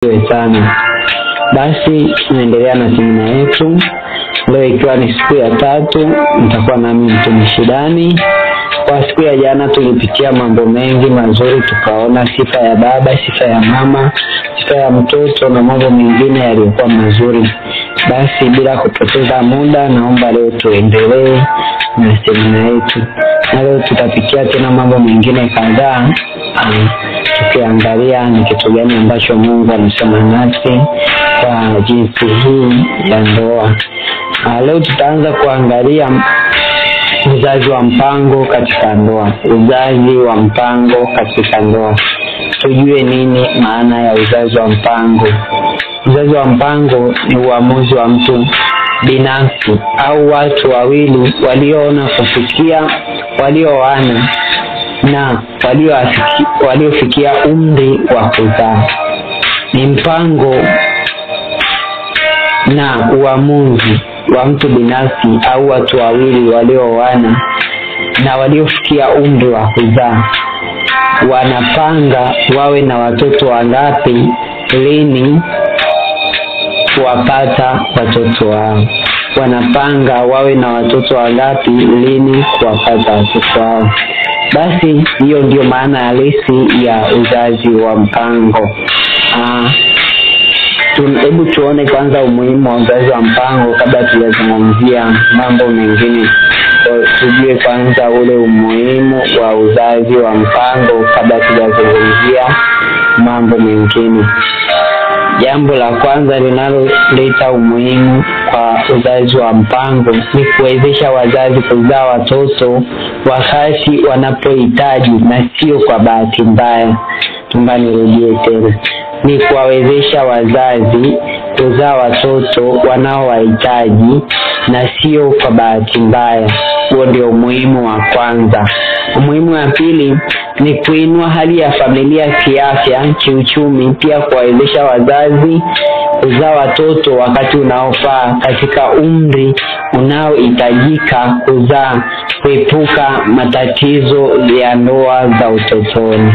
sana. Basi tunaendelea na semina yetu. Leo ikiwa ni siku ya 3, nitakuwa nami mtumishi Dani. Kwa siku ya jana tulipitia mambo mengi mazuri, tukaona sifa ya baba, sifa ya mama, sifa ya mtoto na mambo mengine yaliyokuwa mazuri. Basi bila kupoteza muda, naomba leo tuendelee na semina yetu. Na leo tutapitia tena mambo mengine kadhaa, tukiangalia ni kitu gani ambacho Mungu anasema nasi kwa jinsi hii ya ndoa. Leo tutaanza kuangalia uzazi wa mpango katika ndoa. Uzazi wa mpango katika ndoa. Tujue nini maana ya uzazi wa mpango. Uzazi wa mpango ni uamuzi wa mtu binafsi au watu wawili walioona kufikia, walioana na waliofikia umri wa kuzaa. Ni mpango na uamuzi wa mtu binafsi au watu wawili walioana na waliofikia umri wa kuzaa. Wanapanga wawe na watoto wangapi, lini kuwapata watoto wao. Wanapanga wawe na watoto wangapi, lini kuwapata watoto wao. Basi hiyo ndio maana halisi ya uzazi wa mpango. Hebu tuone kwanza umuhimu wa uzazi wa mpango kabla tujazungumzia mambo mengine. Tujue kwanza ule umuhimu wa uzazi wa mpango kabla tujazungumzia mambo mengine. Jambo la kwanza linaloleta umuhimu kwa uzazi wa mpango ni kuwezesha wazazi kuzaa watoto wakati wanapohitaji na sio kwa bahati mbaya. Nirudie tena. Ni kuwawezesha wazazi kuzaa watoto wanaowahitaji na sio kwa bahati mbaya. Huo ndio umuhimu wa kwanza. Umuhimu wa pili ni kuinua hali ya familia kiafya, kiuchumi, pia kuwawezesha wazazi kuzaa watoto wakati unaofaa katika umri unaohitajika kuzaa, kuepuka matatizo ya ndoa za utotoni.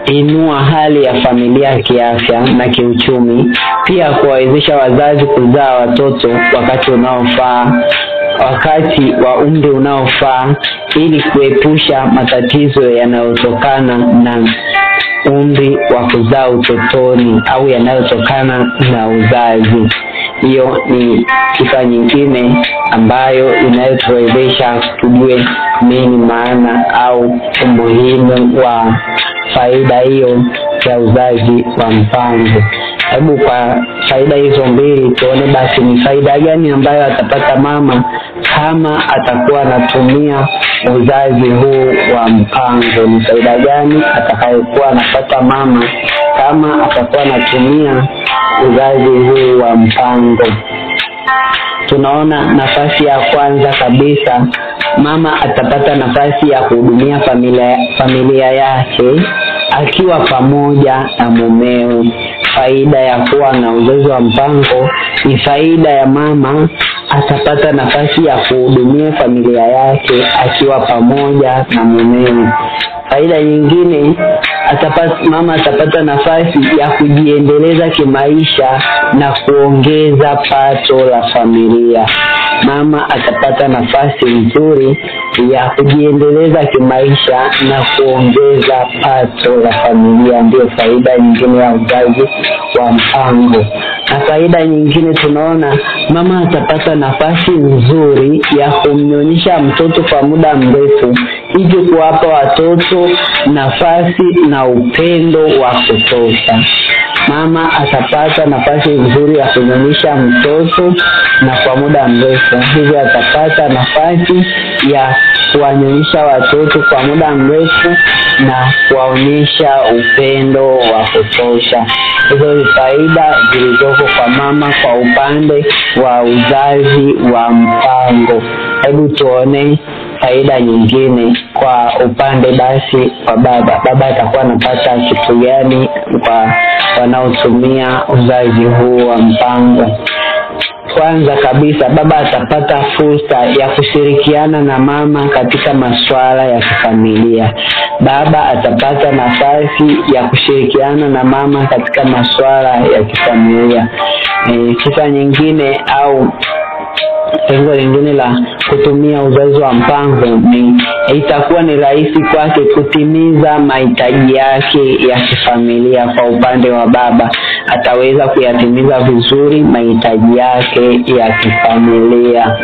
Kuinua hali ya familia kiafya na kiuchumi, pia kuwawezesha wazazi kuzaa watoto wakati unaofaa, wakati wa umri unaofaa, ili kuepusha matatizo yanayotokana na umri wa kuzaa utotoni au yanayotokana na uzazi. Hiyo ni sifa nyingine ambayo inayotuwezesha tujue nini maana au umuhimu wa faida hiyo ya uzazi wa mpango. Hebu kwa faida hizo mbili tuone basi ni faida gani ambayo atapata mama kama atakuwa anatumia uzazi huu wa mpango. Ni faida gani atakayokuwa anapata mama kama atakuwa anatumia uzazi huu wa mpango? Tunaona nafasi ya kwanza kabisa, mama atapata nafasi ya kuhudumia familia yake akiwa pamoja na mumeo. Faida ya kuwa na uzazi wa mpango ni faida ya mama atapata nafasi ya kuhudumia familia yake akiwa pamoja na mumeo. Faida nyingine, mama atapata nafasi ya kujiendeleza kimaisha na kuongeza pato la familia. Mama atapata nafasi nzuri ya kujiendeleza kimaisha na kuongeza pato la familia. Ndio faida nyingine ya uzazi wa mpango. Na faida nyingine tunaona mama atapata nafasi nzuri ya kumnyonyesha mtoto kwa muda mrefu, hivyo kuwapa watoto nafasi na upendo wa kutosha. Mama atapata nafasi nzuri ya kunyonyesha mtoto na kwa muda mrefu, hivyo atapata nafasi ya kuwanyonyesha watoto kwa muda mrefu na kuwaonyesha upendo wa kutosha. Hizo ni faida zilizoko kwa mama kwa upande wa uzazi wa mpango. Hebu tuone faida nyingine kwa upande basi wa baba. Baba atakuwa anapata kitu gani kwa wanaotumia uzazi huu wa mpango? kwanza kabisa, baba atapata fursa ya kushirikiana na mama katika masuala ya kifamilia. Baba atapata nafasi ya kushirikiana na mama katika masuala ya kifamilia. Sifa nyingine au lengo lingine la kutumia uzazi wa mpango ni itakuwa ni rahisi kwake kutimiza mahitaji yake ya kifamilia. Kwa upande wa baba, ataweza kuyatimiza vizuri mahitaji yake ya kifamilia.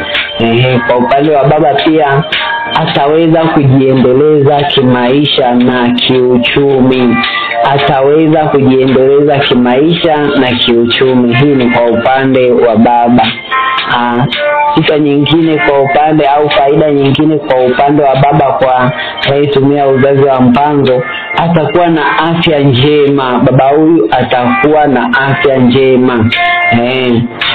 Kwa upande wa baba pia ataweza kujiendeleza kimaisha na kiuchumi. Ataweza kujiendeleza kimaisha na kiuchumi. Hii ni kwa upande wa baba. Sifa nyingine kwa upande au faida nyingine kwa upande wa baba kwa anayetumia uzazi wa mpango, atakuwa na afya njema. Baba huyu atakuwa na afya njema.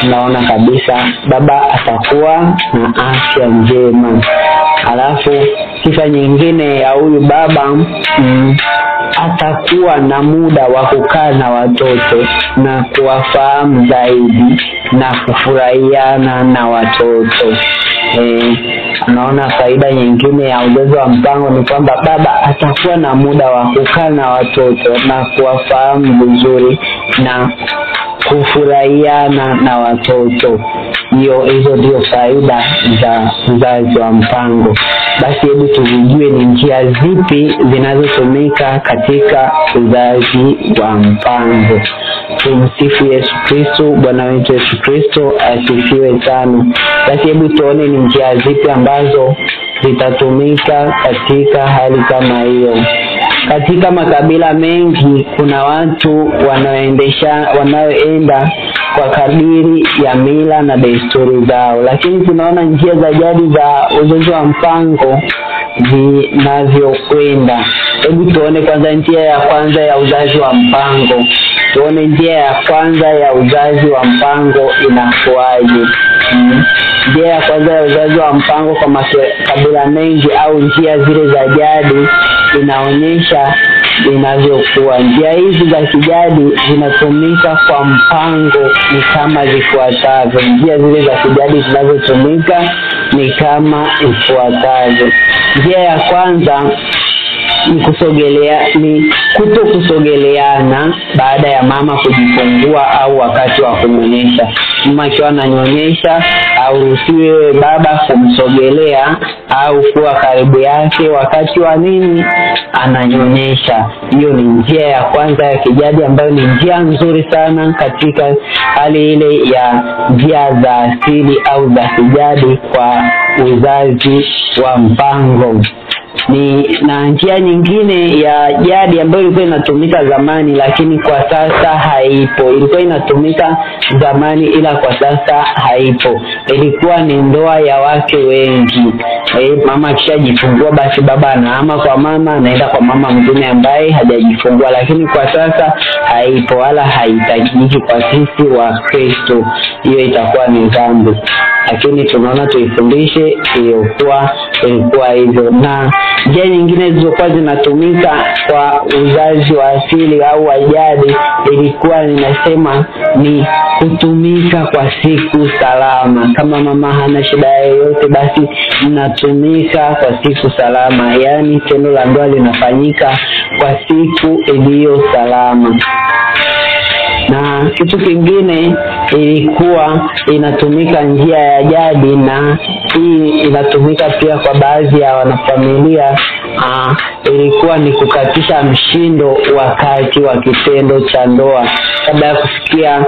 Naona kabisa baba atakuwa na afya njema. Alafu sifa nyingine ya huyu baba, atakuwa na muda wa kukaa na watoto na kuwafahamu zaidi na kufurahiana na watoto. Naona faida nyingine ya uzazi wa mpango ni kwamba baba atakuwa na muda wa kukaa na watoto na kuwafahamu vizuri na kufurahiana na watoto. Hizo ndio faida za uzazi wa mpango. Basi hebu tujue ni njia zipi zinazotumika katika uzazi wa mpango. Tumsifu Yesu Kristo. Bwana wetu Yesu Kristo asifiwe sana. Basi hebu tuone ni njia zipi ambazo zitatumika katika hali kama hiyo. Katika makabila mengi kuna watu wanaoenda kwa kadiri ya mila na desturi zao, lakini tunaona njia za jadi za uzazi wa mpango zinavyokwenda. Hebu tuone kwanza njia ya kwanza ya uzazi wa mpango. Tuone njia ya kwanza ya uzazi wa mpango inakuaje. Njia ya kwanza ya uzazi wa mpango kwa makabila mengi au njia zile za jadi inaonyesha inavyokuwa. Njia hizi za kijadi zinatumika kwa mpango ni kama zifuatavyo. Njia zile za kijadi zinazotumika ni kama ifuatavyo. Njia ya kwanza ni kutokusogeleana baada ya mama kujifungua au wakati wa kunyonyesha. Mama akiwa ananyonyesha hauruhusiwi baba kumsogelea au kuwa karibu yake wakati wa ananyonyesha. Hiyo ni njia ya kwanza ya kijadi ambayo ni njia nzuri sana katika hali ile ya njia za asili au za kijadi kwa uzazi wa mpango. Na njia nyingine ya jadi ambayo ilikuwa inatumika zamani lakini kwa sasa haipo. Ilikuwa inatumika zamani ila kwa sasa haipo. Ilikuwa ni ndoa ya wake wengi. Mama akishajifungua basi baba anahama kwa mama, anaenda kwa mama mwingine ambaye hajajifungua, lakini kwa sasa haipo wala haitajiki kwa sisi wa Kristo. Hiyo itakuwa ni dhambi. Lakini tunaona tuifundishe ilikuwa hivyo. Na njia nyingine zilizokuwa zinatumika kwa uzazi wa asili au wa jadi ilikuwa ninasema ni kutumika kwa siku salama. Kama mama hana shida yoyote basi inatumika kwa siku salama. Yaani tendo la ndoa linafanyika kwa siku iliyo salama. Na kitu kingine ilikuwa inatumika njia ya jadi, na hii inatumika pia kwa baadhi ya wanafamilia. Ilikuwa ni kukatisha mshindo wakati wa kitendo cha ndoa. Kabla ya kufikia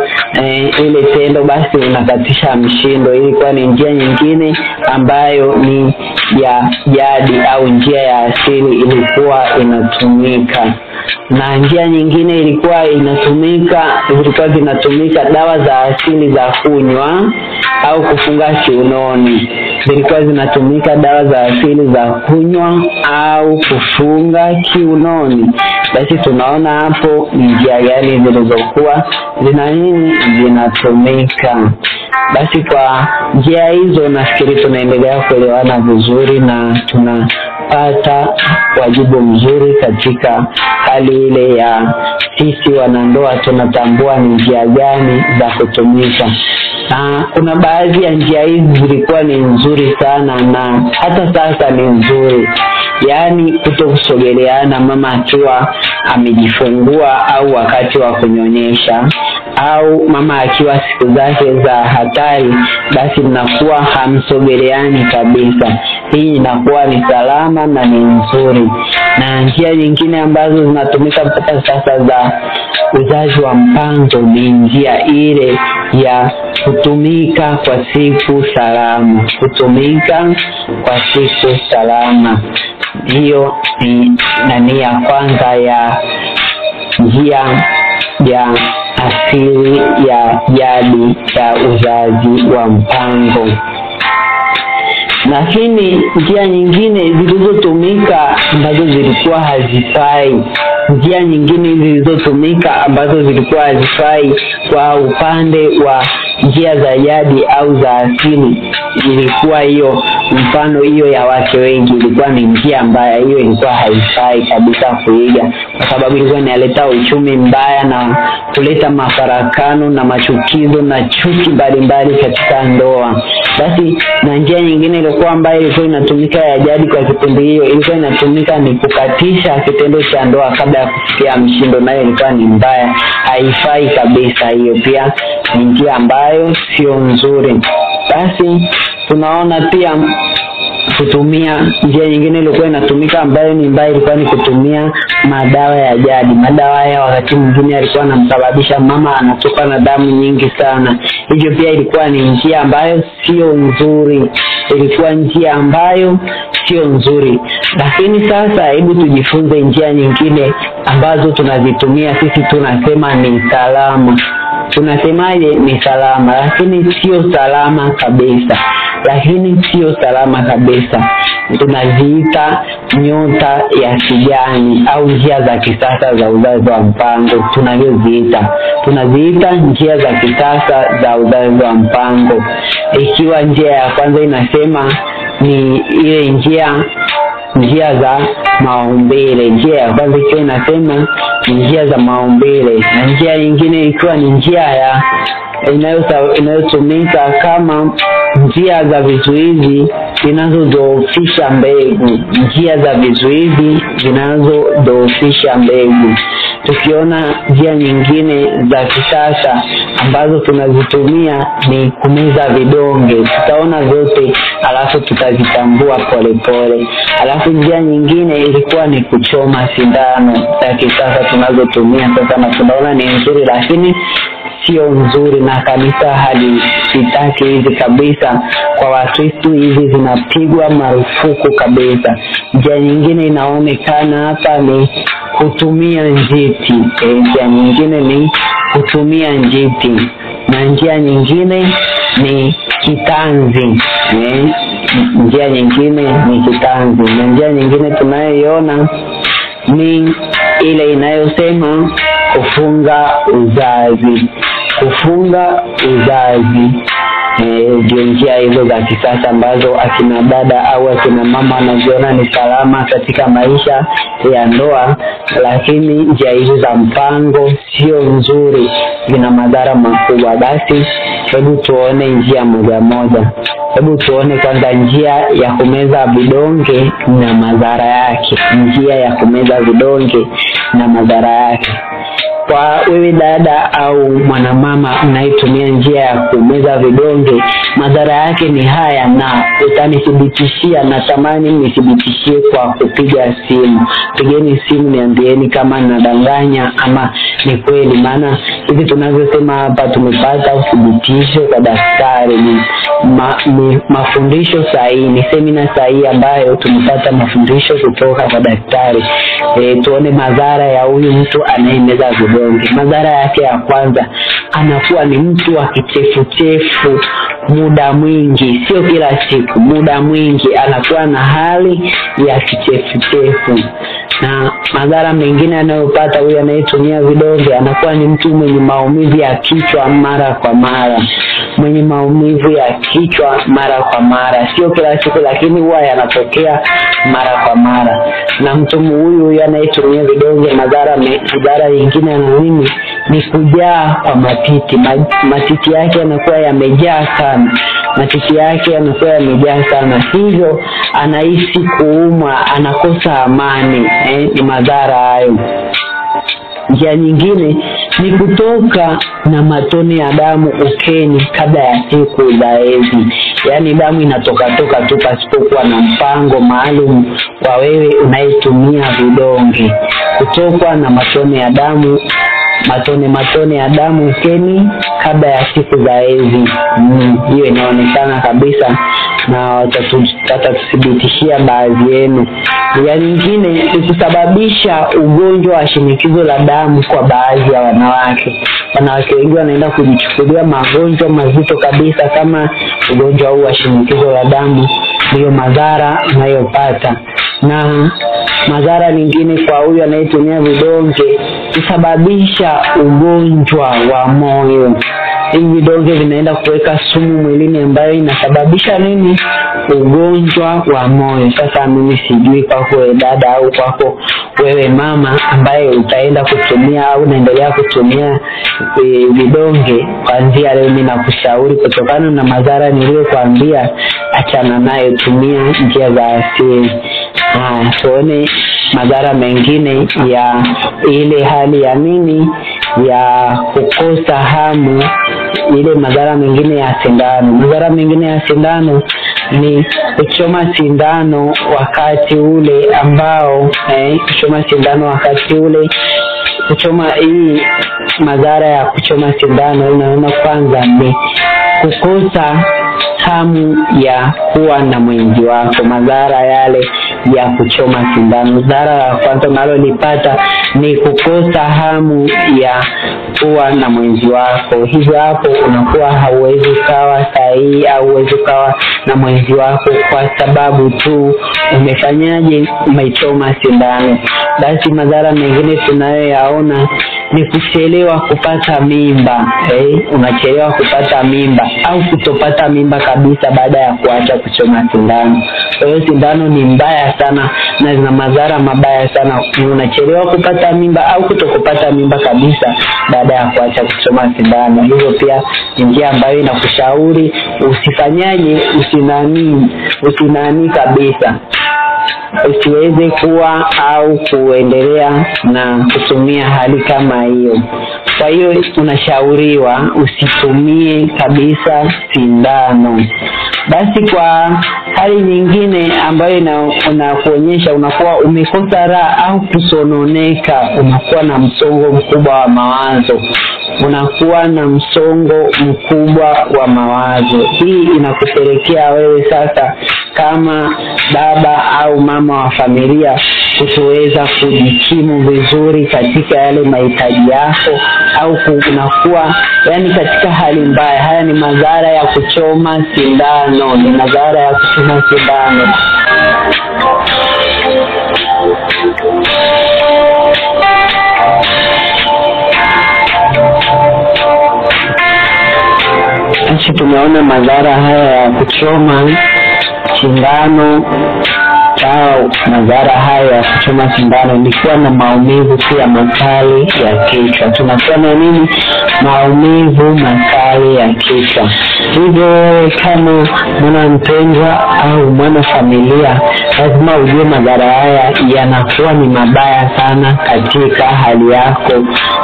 ile tendo basi unakatisha mshindo. Ilikuwa ni njia nyingine ambayo ni ya jadi au njia ya asili ilikuwa inatumika. Na njia nyingine ilikuwa zinatumika dawa za asili za kunywa au kufunga kiunoni. Zilikuwa zinatumika dawa za asili za kunywa au kufunga kiunoni. Basi tunaona hapo njia gani zilizokuwa zinatumika. Basi kwa njia hizo nafikiri tunaendelea kuelewana vizuri na tunapata wajibu mzuri katika hali ile ya sisi wanandoa tunatambua ni njia gani za kutumika. Kuna baadhi ya njia hizi zilikuwa ni nzuri sana na hata sasa ni nzuri. Yaani kutokusogeleana mama akiwa amejifungua au wakati wa kunyonyesha, au mama akiwa siku zake za hatari, basi mnakuwa hamsogeleani kabisa. Hii inakuwa ni salama na ni nzuri. Na njia nyingine ambazo zinatumika mpaka sasa za uzazi wa mpango ni njia ile ya kutumika kwa siku salama. Kutumika kwa siku salama. Hiyo ni ya kwanza ya njia ya asili ya jadi ya uzazi wa mpango. Lakini njia nyingine zilizotumika ambazo zilikuwa hazifai, njia nyingine zilizotumika ambazo zilikuwa hazifai kwa upande wa njia za jadi au za asili, ilikuwa hiyo, mfano hiyo ya wake wengi ilikuwa ni njia mbaya. Hiyo ilikuwa haifai kabisa kuiga, kwa sababu ilikuwa inaleta uchumi mbaya na kuleta mafarakano na machukizo na chuki mbalimbali katika ndoa. Basi na njia nyingine ilikuwa ambayo ilikuwa inatumika ya jadi kwa kipindi hiyo, ilikuwa inatumika ni kukatisha kitendo cha ndoa kabla ya kufikia mshindo, nayo ilikuwa ni mbaya, haifai kabisa. Hiyo pia ni njia ambayo sio nzuri. Basi tunaona pia kutumia njia nyingine ilikuwa inatumika ambayo ni mbaya, ilikuwa ni kutumia madawa ya jadi. Madawa haya wakati mwingine yalikuwa yanamsababisha mama anatoka na damu nyingi sana. Hivyo pia ilikuwa ni njia ambayo sio nzuri. Ilikuwa njia ambayo sio nzuri. Lakini sasa hebu tujifunze njia nyingine ambazo tunazitumia sisi, tunasema ni salama. Tunasemaje? Ni salama, lakini sio salama kabisa. Tunaziita nyota ya kijani au njia za kisasa za uzazi wa mpango. Tunaziita njia za kisasa za uzazi wa mpango. Ikiwa njia ya kwanza inasema ni ile njia za maumbile. Njia ya kwanza ikiwa inasema njia za maumbile, na njia nyingine ikiwa ni njia ya inayotumika kama njia za vizuizi zinazodhoofisha mbegu. Njia za vizuizi zinazodhoofisha mbegu. Tukiona njia nyingine za kisasa ambazo tunazitumia ni kumeza vidonge. Tutaona zote alafu tutazitambua polepole. Alafu njia nyingine ilikuwa ni kuchoma sindano za kisasa tunazotumia sasa, na tunaona ni nzuri lakini sio nzuri, na kanisa halitaki hizi kabisa. Kwa Wakristo hizi zinapigwa marufuku kabisa. Njia nyingine inaonekana hapa ni kutumia njiti. Njia nyingine ni kutumia njiti, na njia nyingine ni kitanzi. Njia nyingine ni kitanzi, na njia nyingine tunayoiona ni ile inayosema kufunga uzazi. Ndio njia hizo za kisasa ambazo akina dada au akina mama wanaziona ni salama katika maisha ya ndoa, lakini njia hizo za mpango sio nzuri, zina madhara makubwa. Basi hebu tuone njia moja. Hebu tuone kwanza njia ya kumeza vidonge na madhara yake. Njia ya kumeza vidonge na madhara yake. Kwa wewe dada au mwanamama unayetumia njia ya kumeza vidonge, madhara yake ni haya, na utanithibitishia, na tamani nithibitishie kwa kupiga simu. Pigeni simu niambieni kama nadanganya ama ni kweli, maana hivi tunavyosema hapa tumepata uthibitisho kwa daktari. Ni mafundisho sahihi, ni semina sahihi ambayo tumepata mafundisho kutoka kwa daktari. Tuone madhara ya huyu mtu anayemeza vidonge. Madhara yake ya kwanza, anakuwa ni mtu wa kichefuchefu muda mwingi, sio kila siku, muda mwingi anakuwa na hali ya kichefuchefu. Na madhara mengine anayopata huyu anayetumia vidonge, anakuwa ni mtu mwenye maumivu ya kichwa mara kwa mara. Sio kila siku, lakini huwa yanatokea mara kwa mara. Na mtu huyu anayetumia vidonge, madhara nyingine ana nini? ni kujaa kwa matiti. Matiti yake yanakuwa yamejaa sana. Matiti yake yanakuwa yamejaa sana. Hivyo anahisi kuumwa, anakosa amani. Ni madhara hayo. Njia nyingine ni kutoka na matone ya damu ukeni kabla ya siku za hedhi. Yaani damu inatoka tu pasipokuwa na mpango maalum kwa wewe unayetumia vidonge. Kutokwa na matone ya damu, matone ya damu ukeni kabla ya siku za hedhi. Hiyo inaonekana kabisa na watatuthibitishia baadhi yenu. Ya nyingine ni kusababisha ugonjwa wa shinikizo la damu kwa baadhi ya wanawake. Wanawake wengi wanaenda kujichukulia magonjwa mazito kabisa kama ugonjwa huu wa shinikizo la damu. Ndio madhara unayopata. Na madhara nyingine kwa huyu anayetumia vidonge, kusababisha ugonjwa wa moyo. Hivi vidonge vinaenda kuweka sumu mwilini ambayo inasababisha nini? Ugonjwa wa moyo. Sasa mimi sijui kwako dada au kwako wewe mama ambaye utaenda kutumia au unaendelea kutumia vidonge, kuanzia leo mimi nakushauri kutokana na madhara niliyokuambia, achana nayo, tumia njia za asili. Tuone madhara mengine ya ile hali ya nini, ya kukosa hamu, ile madhara mengine ya sindano. Madhara mengine ya sindano ni kuchoma sindano wakati ule ambao kuchoma sindano wakati ule. Hii madhara ya kuchoma sindano, unaona, kwanza ni kukosa hamu ya kuwa na mwenzi wako. Madhara yale ya kuchoma sindano, madhara ya kwanza unalolipata ni kukosa hamu ya kuwa na mwenzi wako. Hivyo hapo unakuwa hauwezi kawa sahihi au huwezi kawa na mwenzi wako kwa sababu tu umefanyaje? Umechoma sindano. Basi madhara mengine tunayoyaona ni kuchelewa kupata mimba. Unachelewa kupata mimba au kutopata mimba kabisa baada ya kuacha kuchoma sindano. Kwa hiyo sindano ni mbaya sana na zina madhara mabaya sana. Unachelewa kupata mimba au kutokupata mimba kabisa baada ya kuacha kuchoma sindano. Hivyo pia ni njia ambayo inakushauri usifanyaje, usinani kabisa, usiweze kuwa au kuendelea na kutumia hali kama hiyo. Kwa hiyo unashauriwa usitumie kabisa sindano. Basi kwa hali nyingine ambayo inakuonyesha unakuwa umekosa raha au kusononeka, unakuwa na msongo mkubwa wa mawazo. Unakuwa na msongo mkubwa wa mawazo. Hii inakupelekea wewe sasa kama baba au mama wa familia kutoweza kujikimu vizuri katika yale mahitaji yako, au unakuwa katika hali mbaya. Haya ni madhara ya kuchoma sindano, ni madhara ya kuchoma sindano. Sisi tumeona madhara haya ya kuchoma sindano au madhara haya ya kuchoma sindano ni kuwa na maumivu pia makali ya kichwa. Tunakuwa na nini? Maumivu makali ya kichwa. Hivyo kama mwana mpendwa au mwana familia, lazima ujue madhara haya yanakuwa ni mabaya sana katika hali yako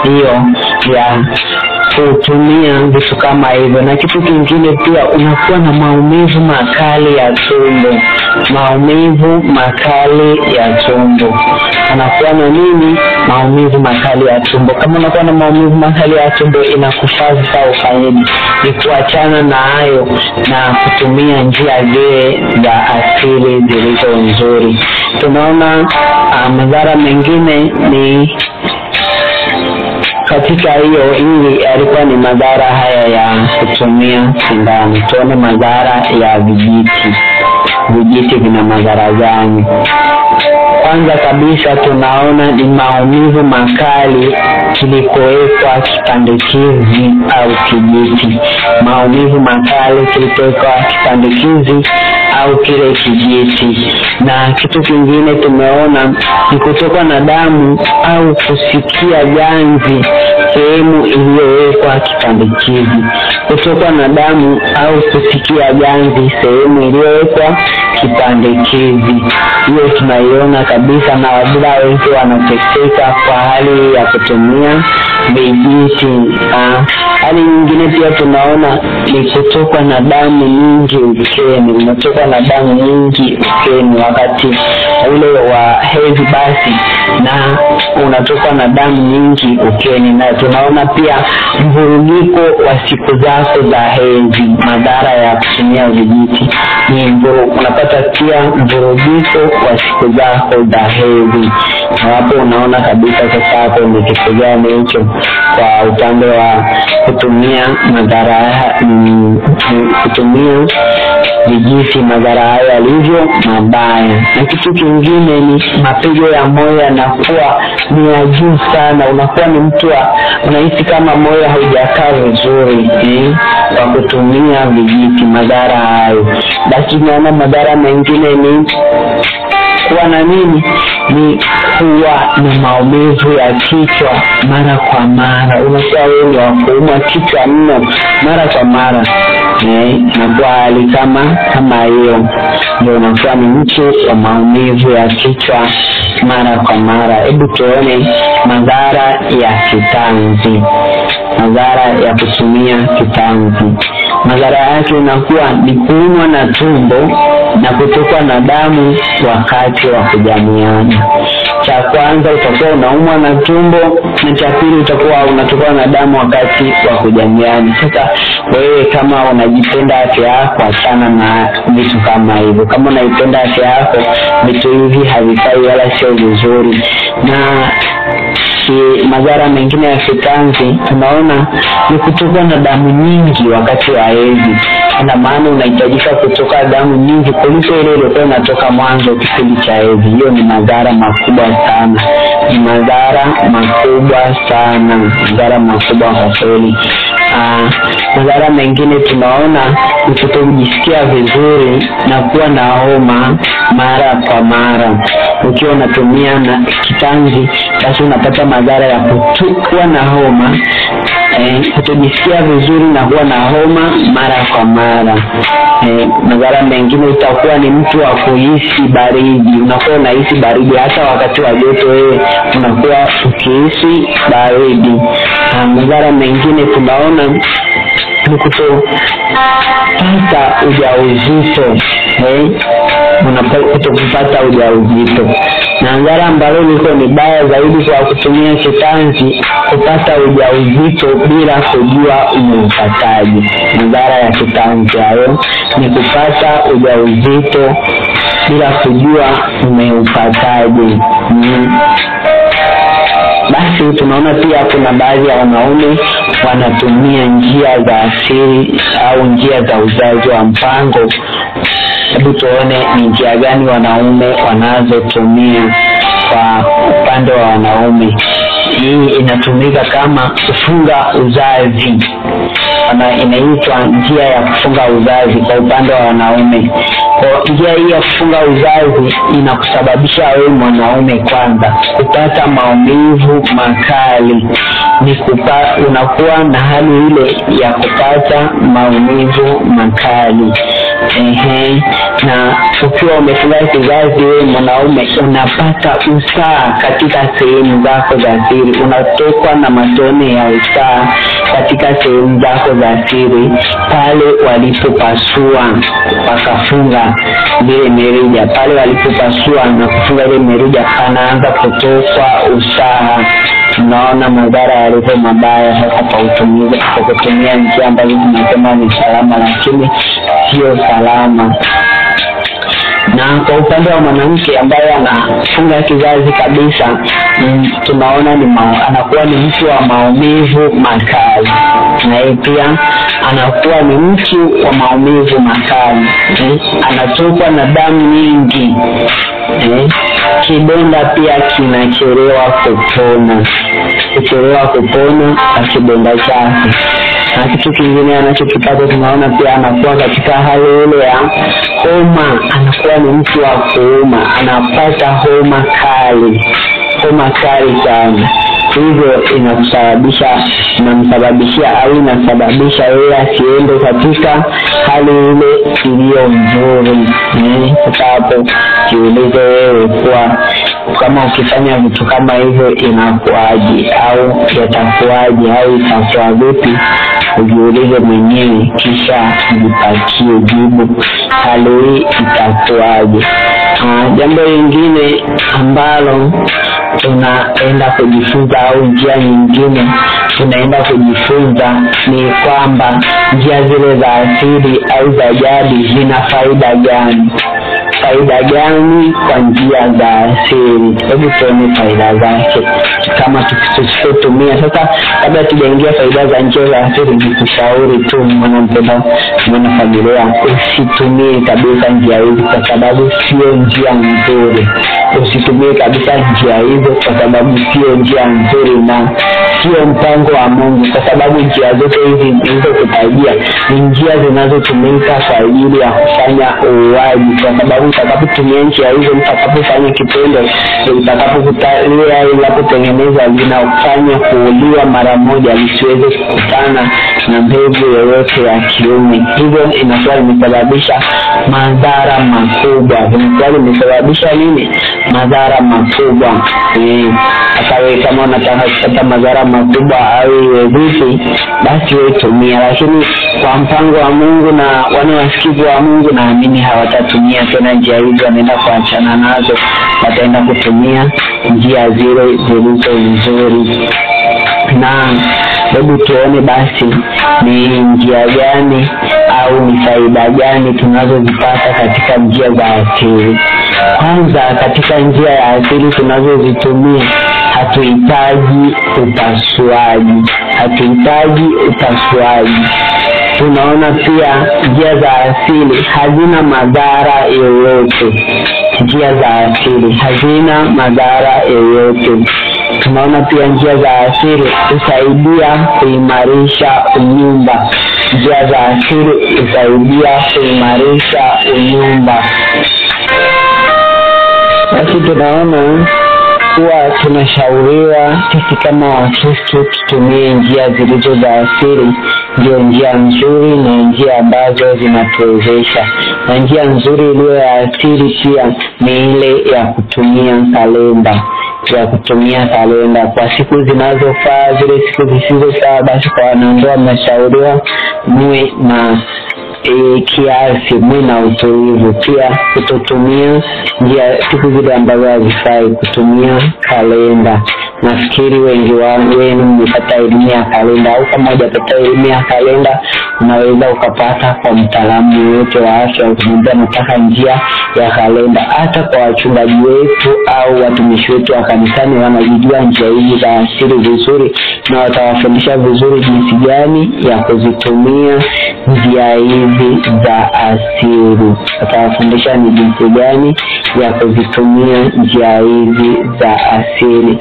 hiyo ya kutumia vitu kama hivyo. Na kitu kingine pia, unakuwa na maumivu makali ya tumbo. Maumivu makali ya tumbo. Unakuwa na nini? Maumivu makali ya tumbo. Kama unakuwa na maumivu makali ya tumbo, inakufaa sasa ufanyeje? Ni kuachana na hayo na kutumia njia zile za asili zilizo nzuri. Tunaona madhara mengine ni katika hiyo. Hili alikuwa ni madhara haya ya kutumia sindano. Tuone madhara ya vijiti. Vijiti vina madhara gani? Kwanza kabisa tunaona ni maumivu makali kilikowekwa kipandikizi au kijiti. Maumivu makali kilikowekwa kipandikizi au kile kijiti. Na kitu kingine tumeona ni kutokwa na damu au kusikia ganzi sehemu iliyowekwa kipandikizi. Kutokwa na damu au kusikia ganzi sehemu iliyowekwa kipandikizi, hiyo tunaiona kabisa, na wabila wengi wanateseka kwa hali ya kutumia vijiti. Hali nyingine pia tunaona ni kutokwa na damu nyingi ukeni. Unatoka na damu nyingi ukeni wakati ule wa hedhi basi, na unatoka na damu nyingi ukeni. Na tunaona pia mvurugiko wa siku zako za hedhi. Madhara ya kutumia vijiti ni unapata pia mvurugiko wa siku zako za hedhi. Na hapo unaona kabisa sasa hapo ni kitu gani hicho kwa upande wa kutumia kutumia vijiti, madhara hayo yalivyo mabaya. Na kitu kingine ni mapigo ya moyo yanakuwa ni ya juu sana. Unakuwa ni mtu unahisi kama moyo haujakaa vizuri kwa kutumia vijiti, madhara hayo. Basi naona madhara mengine ni kuwa na nini? Ni kuwa na maumivu ya kichwa mara kwa mara. Unakuwa wewe ni wa kuumwa kichwa mno mara kwa mara. Na kwa hali kama hiyo ndio unakuwa ni mtu wa maumivu ya kichwa mara kwa mara. Hebu tuone madhara ya kitanzi. Madhara ya kutumia kitanzi. Madhara yake inakuwa ni kuumwa na tumbo na kutokwa na damu wakati wa kujamiana. Cha kwanza utakuwa unaumwa na tumbo, na cha pili utakuwa unatokwa na damu wakati wa kujamiana. Sasa wewe kama unajipenda afya yako, achana na vitu kama hivyo. Kama unaipenda afya yako, vitu hivi havifai wala sio vizuri. Na madhara mengine ya kitanzi tunaona ni kutokwa na damu nyingi wakati wa hedhi. Ina maana unahitajika kutoka damu nyingi kuliko ile ilikuwa inatoka mwanzo kipindi cha hedhi. Hiyo ni madhara makubwa sana. Ni madhara makubwa sana. Madhara makubwa kwa kweli. Madhara mengine tunaona ni kutojisikia vizuri na kuwa na homa mara kwa mara. Ukiwa unatumia na kitanzi, basi unapata madhara ya kuwa na homa, kutojisikia vizuri na kuwa na homa mara kwa mara. Madhara mengine utakuwa ni mtu wa kuhisi baridi. Unakuwa unahisi baridi hata wakati wa joto, wewe unakuwa ukihisi baridi. Madhara mengine tunaona ni kutopata ujauzito. Kutopata ujauzito. Na madhara ambalo liko ni baya zaidi kwa kutumia kitanzi, kupata ujauzito bila kujua umeupataje. Madhara ya kitanzi hayo ni kupata ujauzito bila kujua umeupataje. Basi tunaona pia kuna baadhi ya wanaume wanatumia njia za asili au njia za uzazi wa mpango. Hebu tuone ni njia gani wanaume wanazotumia kwa upande wa wanaume. Hii inatumika kama kufunga uzazi. Inaitwa njia ya kufunga uzazi kwa upande wa wanaume. Kwa njia hii ya kufunga uzazi inakusababisha wewe mwanaume kwanza kupata maumivu makali. Unakuwa na hali ile ya kupata maumivu makali. Na ukiwa umefunga kizazi, wewe mwanaume unapata usaha katika sehemu zako za siri. Unatokwa na matone ya usaha katika sehemu zako za siri pale walipopasua wakafunga ile mirija. Pale walipopasua na kufunga ile mirija, anaanza kutokwa usaha. Tunaona madhara yalivyo mabaya hata kwa kutumia njia ambazo tunasema ni salama, lakini sio salama. Na kwa upande wa mwanamke ambaye anafunga kizazi kabisa, tunaona anakuwa ni mtu wa maumivu makali. Na yeye pia anakuwa ni mtu wa maumivu makali. Anatokwa na damu nyingi. Kidonda pia kinachelewa kupona. Kuchelewa kupona kwa kidonda chake. Na kitu kingine anachokipata, tunaona pia anakuwa katika hali ile ya homa, anakuwa ni mtu wa kuuma, anapata homa kali sana. Hivyo inamsababishia au inasababisha yeye asiende katika hali ile iliyo nzuri. Sasa hapo jiulize wewe, kwa kama ukifanya vitu kama hivyo inakuaje, au yatakuaje, au itakuwa vipi? Ujiulize mwenyewe kisha jipatie jibu, hali hii itakuaje. Jambo lingine ambalo tunaenda kujifunza, au njia nyingine tunaenda kujifunza, ni kwamba njia zile za asili au za jadi zina faida gani? Faida gani kwa njia za asili? Hebu tuone faida zake kama tusipotumia. Sasa kabla tujaingia faida za njia za asili, nikushauri tu mwana familia, usitumie kabisa njia hizi kwa sababu sio njia nzuri. Usitumie kabisa njia hizo kwa sababu sio njia nzuri na sio mpango wa Mungu, kwa sababu njia zote hizi nilizokutajia ni njia zinazotumika kwa ajili ya kufanya uuaji, kwa sababu utakapotumia njia hizo, utakapofanya kitendo, utakapokutalia ila kutengeneza linafanya kuuliwa mara moja lisiweze kukutana na mbegu yoyote ya kiume. Hivyo inakuwa imesababisha madhara makubwa. Imesababisha nini? Madhara makubwa. Hata wewe kama unataka kupata madhara makubwa au iwe vipi, basi wewe tumia, lakini kwa mpango wa Mungu na wana wasikivu wa Mungu, naamini hawatatumia tena njia hizo, wanaenda kuachana nazo, wataenda kutumia njia zile zilizo nzuri. Na hebu tuone basi ni njia gani au ni faida gani tunazozipata katika njia za asili. Kwanza, katika njia ya asili tunazozitumia, hatuhitaji upasuaji. Tunaona pia njia za asili hazina madhara yoyote. Tunaona pia njia za asili husaidia kuimarisha unyumba. Basi tunaona kuwa tunashauriwa sisi kama Wakristo tutumie njia zilizo za asili. Ndio njia nzuri na njia ambazo zinatuwezesha. Na njia nzuri iliyo ya asili pia ni ile ya kutumia kalenda kwa siku zinazofaa. Zile siku zisizofaa, basi kwa wanandoa mnashauriwa muwe na kiasi, muwe na utulivu. Pia kutotumia njia siku zile ambazo hazifai, kutumia kalenda. Nafikiri wengi wenu mmepata elimu ya kalenda, au kama hujapata elimu ya kalenda, unaweza ukapata kwa mtaalamu yote wa afya, ukimwambia nataka njia ya kalenda. Hata kwa wachungaji wetu au watumishi wetu wa kanisani wanajua njia hizi za asili vizuri, na watawafundisha vizuri jinsi gani ya kuzitumia njia hizi za asili. Watawafundisha ni jinsi gani ya kuzitumia njia hizi za asili.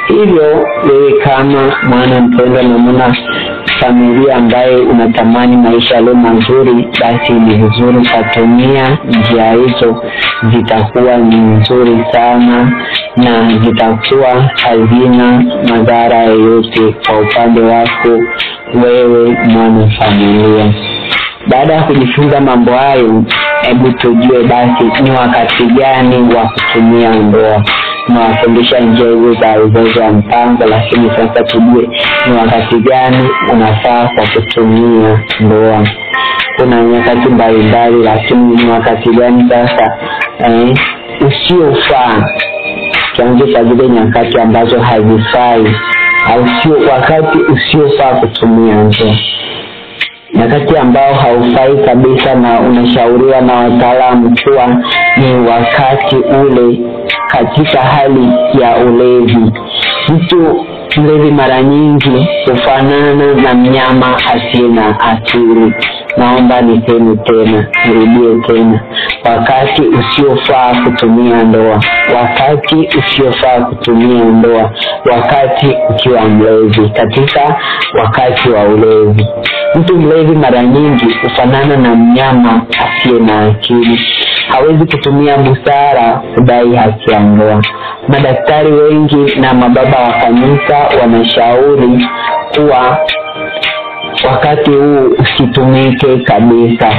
Hivyo wewe kama mwana mpendwa na mwana familia ambaye unatamani maisha yale mazuri, basi ni vizuri kutumia njia hizo. Zitakuwa ni nzuri sana na zitakuwa hazina madhara yoyote kwa upande wako wewe mwana familia. Baada ya kujifunza mambo hayo, hebu tujue basi ni wakati gani wa kutumia ndoa. Tunawafundisha njia hizo za uzazi wa mpango, lakini sasa tujue ni wakati gani unafaa kwa kutumia ndoa. Kuna nyakati mbalimbali, lakini ni wakati gani sasa usiofaa. Tuanze zile nyakati ambazo hazifai, au sio wakati usiofaa kutumia ndoa. Nyakati ambao haufai kabisa na unashauriwa na wataalamu kuwa ni wakati ule katika hali ya ulevi. Mtu mlevi mara nyingi hufanana na mnyama asina akili. Naomba niseme tena, nirudie tena. Wakati usiofaa kutumia ndoa. Wakati ukiwa mlevi, katika wakati wa ulevi. Mtu mlevi mara nyingi hufanana na mnyama asiye na akili. Hawezi kutumia busara kudai haki ya ndoa. Madaktari wengi na mababa wa kanisa wanashauri kuwa wakati huu usitumike kabisa,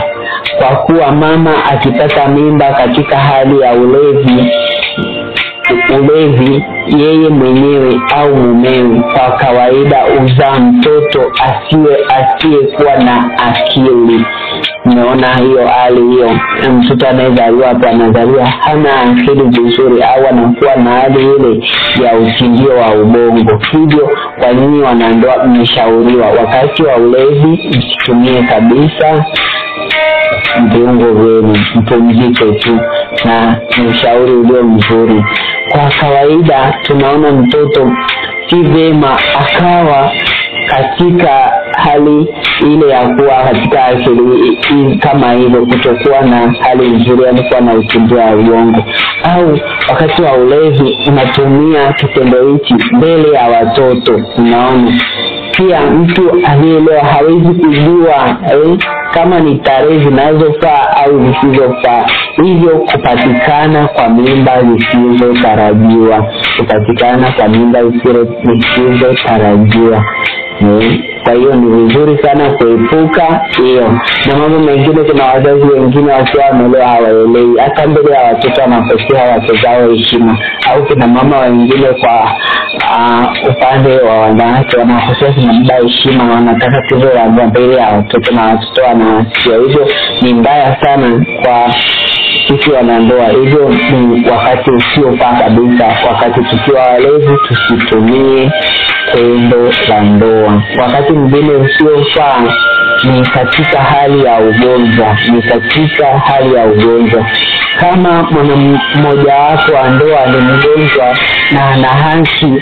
kwa kuwa mama akipata mimba katika hali ya ulevi, yeye mwenyewe au mumewe kwa kawaida uzaa mtoto asiyekuwa na akili. Unaona hiyo hali hiyo, mtoto anayezaliwa hapa anazaliwa hana akili vizuri, au anakuwa na hali ile ya utindio wa ubongo. Hivyo kwa nini wanandoa mmeshauriwa wakati wa ulevi msitumie kabisa viungo vyenu, mpumzike tu, na ni ushauri ulio mzuri. Kwa kawaida tunaona mtoto si vema akawa katika hali ile ya kuwa katika akili kama hivyo, kutokuwa na hali nzuri, yani kuwa na utindio wa ubongo, au wakati wa ulevi unatumia kitendo hichi mbele ya watoto. Unaona pia mtu alielewa hawezi kujua kama ni tarehe zinazofaa au zisizofaa, hivyo kupatikana kwa mimba zisizotarajiwa, Kwa hiyo ni vizuri sana kuepuka hiyo. Na mambo mengine, kuna wazazi wengine wakiwa wameelewa hawaelewi, hata mbele ya watoto wanakosea watoto zao heshima, au kuna mama wengine kwa upande wa wanawake wanakosea kuna heshima, wanataka tuzo la mbele ya watoto na watoto wanawasikia. Hivyo ni mbaya sana kwa sisi wanandoa. Hivyo ni wakati usiofaa kabisa. Wakati tukiwa walevi tusitumie tendo la ndoa. Wakati mwingine usiofaa ni katika hali ya ugonjwa. Kama mmoja wapo wa ndoa ni mgonjwa na ana haki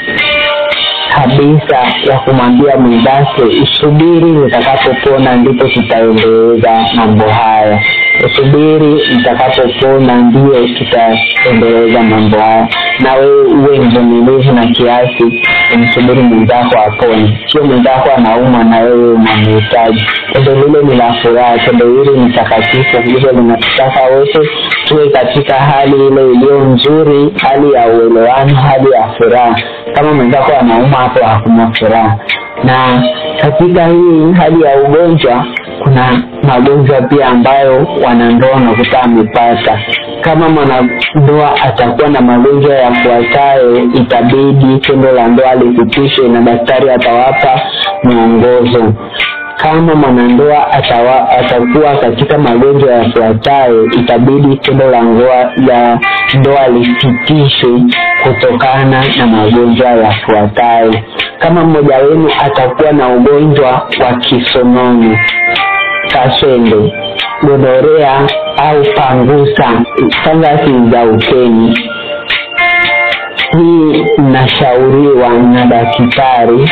kabisa ya kumwambia mwenzake usubiri nitakapopona ndipo tutaendeleza mambo haya. Usubiri nitakapopona ndio tutaendeleza mambo haya. Na wewe uwe mvumilivu na kiasi, umsubiri mwenzako apone. Sio mwenzako anauma na wewe unamhitaji. Tendo lile ni la furaha, tendo hili ni takatifu, hivyo linataka wote tuwe katika hali ile iliyo nzuri, hali ya uelewano, hali ya furaha. Kama mwenzako anauma, hapo hakuna furaha. Na katika hii hali ya ugonjwa kuna magonjwa pia ambayo wanandoa wanakuta amepata. Kama mwanandoa atakuwa na magonjwa yafuatayo, itabidi tendo la ndoa lisitishwe na daktari atawapa mwongozo. Kama mwanandoa atakuwa katika magonjwa yafuatayo, itabidi tendo la ndoa lisitishwe kutokana na magonjwa yafuatayo. Kama mmoja wenu atakuwa na ugonjwa wa kisonono, kaswende, gonorea au pangusa, fangasi za ukeni, hii nashauriwa na daktari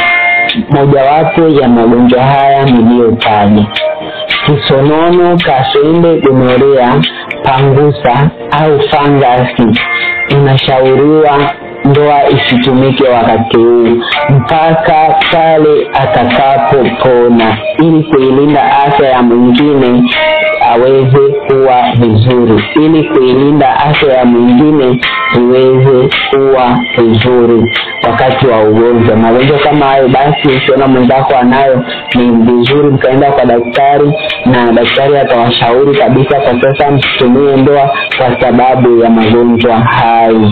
mojawapo ya magonjwa haya niliyotaja: kisonono, kaswende, gonorea, pangusa au fangasi. Inashauriwa ndoa isitumike wakati huu mpaka pale atakapopona, ili kuilinda afya ya mwingine aweze kuwa vizuri, iweze kuwa vizuri wakati wa ugonjwa. Magonjwa kama hayo, basi ukiona mwenzako anayo, ni vizuri mkaenda kwa daktari, na daktari atawashauri kabisa kwa sasa msitumie ndoa kwa sababu ya magonjwa hayo.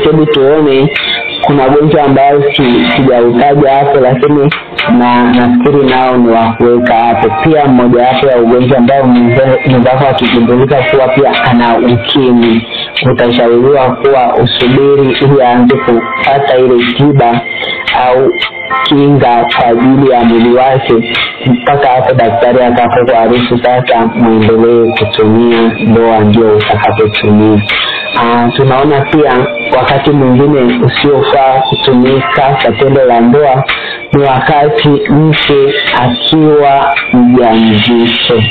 Hebu tuone, kuna ugonjwa ambao sijautaja hapo, lakini nafikiri nao ni wa kuweka hapo. Pia mmoja wapo ya ugonjwa ambao mwenzako akigundulika kuwa pia ana ukimwi, utashauriwa kuwa usubiri ili aanze kupata ile tiba au kinga kwa ajili ya mwili wake mpaka hapo daktari atakapokuarifu sasa muendelee kutumia ndoa ndio utakapotumia. Tunaona pia wakati mwingine usiofaa kutumika kwa tendo la ndoa ni wakati mke akiwa mjamzito.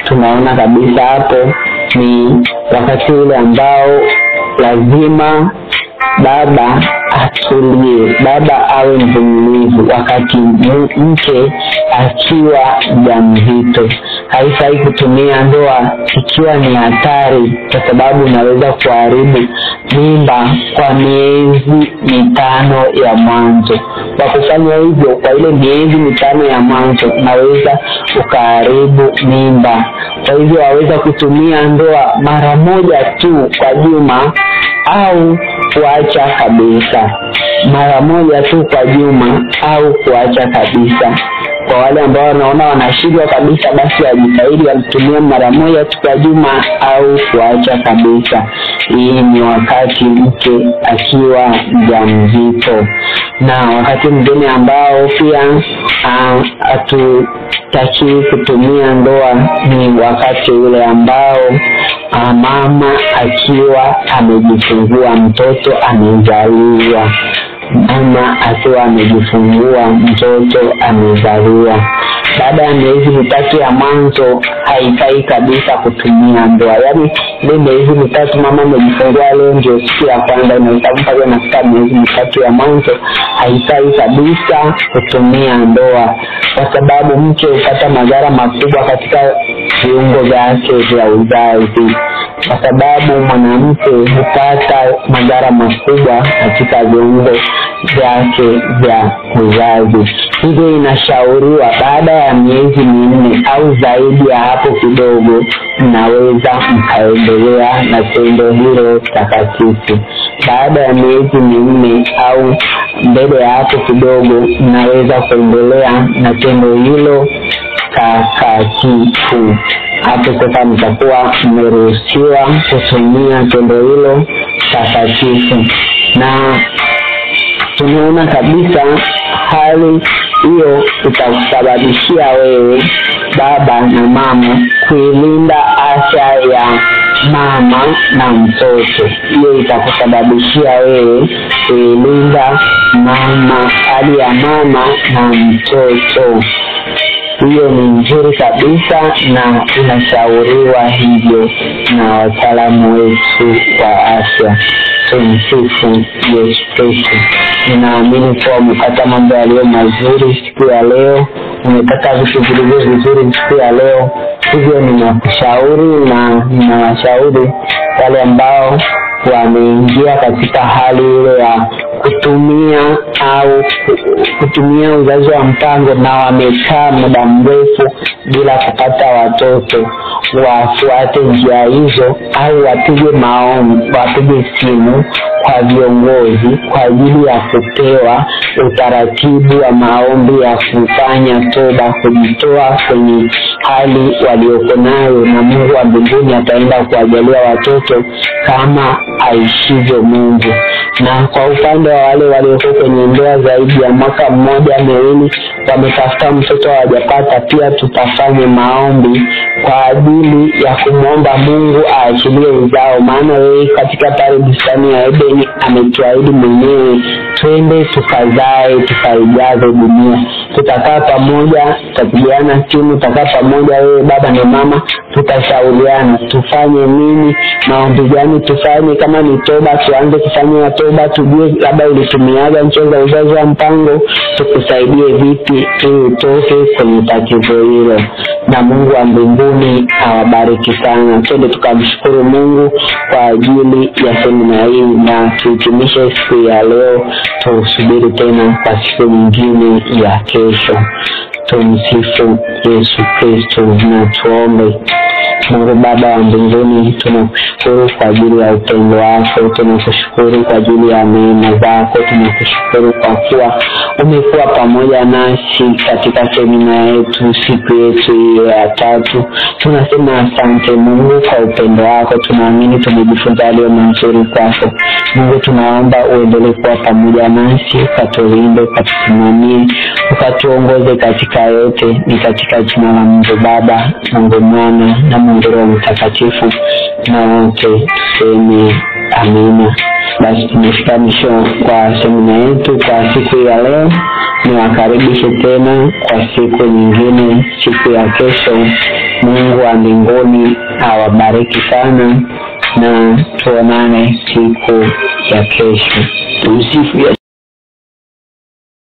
Tunaona kabisa hapo ni wakati ule ambao lazima baba atulie, baba awe mvumilivu wakati mke akiwa mjamzito. Haifai kutumia ndoa ikiwa ni hatari, kwa sababu unaweza kuharibu mimba kwa miezi 5 ya mwanzo. Kwa kufanya hivyo, kwa ile miezi 5 ya mwanzo, unaweza ukaharibu mimba. Kwa hivyo waweza kutumia ndoa mara moja tu kwa juma au kuacha kabisa. Mara moja tu kwa juma au kuacha kabisa. Kwa wale ambao wanaona wanashindwa kabisa, basi wajitahidi watumie mara moja tu kwa juma au kuacha kabisa. Hii ni wakati mke akiwa mjamzito. Na wakati mwingine ambao pia hatutaki kutumia ndoa ni wakati ule ambao mama akiwa amejifungua mtoto amezaliwa. Mama akiwa amejifungua mtoto amezaliwa. Baada ya miezi 3 ya mwanzo haifai kabisa kutumia ndoa. Yaani ile miezi 3 mama amejifungua leo ndio siku ya kwanza, inahesabu pale nafika miezi 3 ya mwanzo, haifai kabisa kutumia ndoa, kwa sababu mke hupata madhara makubwa katika viungo vyake vya uzazi. Kwa sababu mwanamke hupata madhara makubwa katika viungo vyake vya uzazi. Hivyo inashauriwa baada ya miezi 4 au zaidi ya hapo kidogo, mnaweza mkaendelea na tendo hilo takatifu. Baada ya miezi 4 au mbele ya hapo kidogo, mnaweza kuendelea na tendo hilo takatifu. Hapo sasa mtakuwa mmeruhusiwa kutumia tendo hilo takatifu. Na tunaona kabisa hali hiyo itakusababishia wewe baba na mama kuilinda afya ya mama na mtoto. Hiyo itakusababishia wewe kuilinda hali ya mama na mtoto. Hiyo ni nzuri kabisa na inashauriwa hivyo na wataalamu wetu wa afya. Tumsifu Yesu Kristo. Ninaamini kuwa umepata mambo yaliyo mazuri siku ya leo, umepata vitu vilivyo vizuri siku ya leo. Hivyo ninakushauri na ninawashauri wale ambao wameingia katika hali ile ya kutumia uzazi wa mpango na wamekaa muda mrefu bila kupata watoto, wafuate njia hizo au wapige simu kwa viongozi kwa ajili ya kupewa utaratibu wa maombi ya kufanya toba, kujitoa kwenye hali walioko nayo, na Mungu wa mbinguni ataenda kuwajalia watoto kama aishivyo Mungu. Na kwa upande wa wale walioko kwenye ndoa zaidi ya mwaka 1-2 wametafuta mtoto hawajapata, pia tutafanya maombi kwa ajili ya kumwomba Mungu aachilie uzao. Maana yeye katika pale bustani ya Edeni ametuahidi mwenyewe, twende tukazae tukaijaze dunia. Tutakaa pamoja, tutapigiana simu, tutakaa pamoja wewe baba na mama, tutashauriana tufanye nini, maombi gani tufanye. Kama ni toba, tuanze kufanya toba, tujue labda ulitumiaga njia za uzazi wa mpango, tukusaidie vipi ili utoke kwenye tatizo hilo. Na Mungu wa mbinguni awabariki sana. Twende tukamshukuru Mungu kwa ajili ya semina hii na tuhitimishe siku ya leo. Tusubiri tena kwa siku nyingine ya kesho. Tumsifu Yesu Kristo na tuombe. Mungu Baba wa mbinguni, tunakushukuru kwa ajili ya upendo wako, tunakushukuru kwa ajili ya neema zako, tunakushukuru kwa kuwa umekuwa pamoja nasi katika semina yetu siku yetu hiyo ya 3. Tunasema asante Mungu kwa upendo wako. Tunaamini tumejifunza leo mazuri kwako. Mungu, tunaomba uendelee kuwa pamoja nasi, ukatulinde, ukatusimamie, ukatuongoze katika yote. Ni katika jina la Mungu Baba, Mungu Mwana na Mungu Roho Mtakatifu, na wote tuseme amina. Basi tumefika mwisho kwa semina yetu kwa siku ya leo. Niwakaribishe tena kwa siku nyingine, siku ya kesho. Mungu wa mbinguni awabariki sana. na tuonane siku ya kesho. Tumsifu Yesu.